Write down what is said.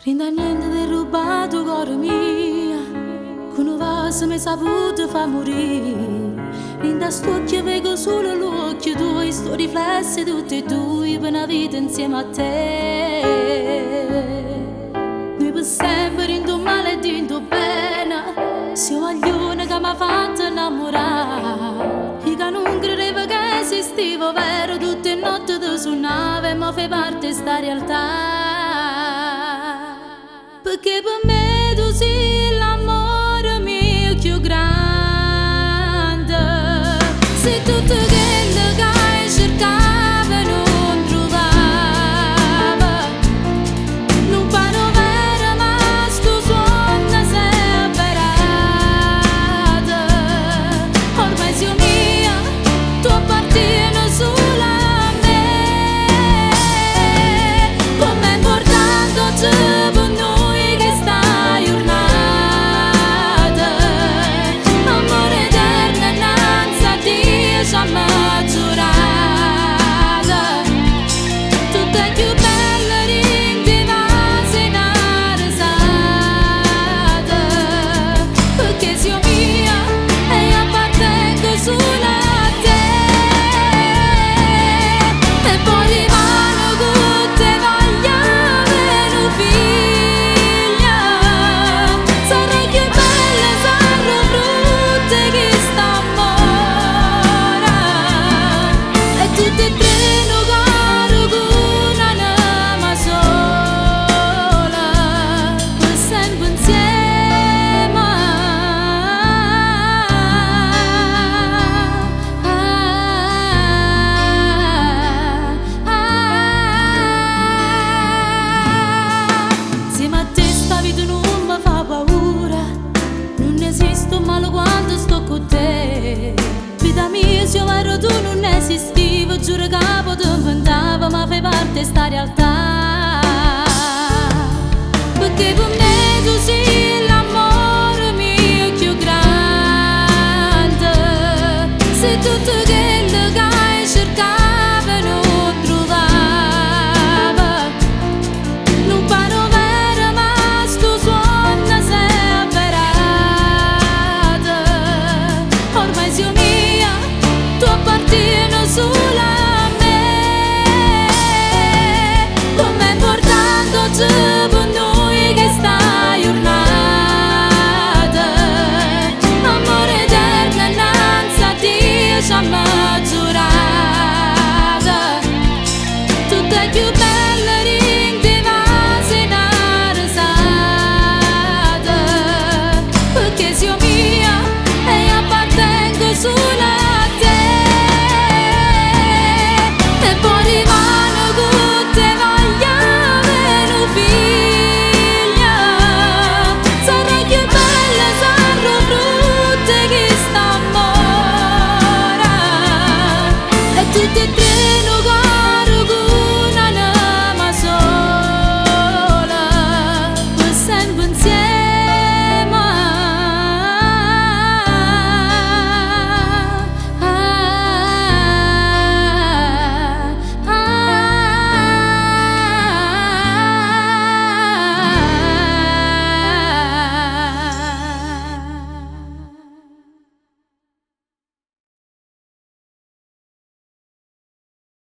Rinda niente di rubato cuore mio, con un vaso mi saputo fa morire. Rinda st'occhio vedo solo l'occhio tuo, sto riflessi tutti e due per una vita insieme a te. Noi per sempre in tuo male e in tuo bene, se ho aglione che mi ha fatto innamorare. Io che non credevo che esistivo vero, tutte le notti ti suonavo e mi fai parte di sta realtà. Perché per me tu sei l'amore mio più grande. Sei tutto quello che hai cercato e non trovavo. Non parlo vero ma sto suono separato. Ormai sei mia, tu appartieni solo a me. Com'è importante vita mia, se io ero tu non esistivo, giuro che potevo inventavo, ma fai parte di sta realtà. Perché per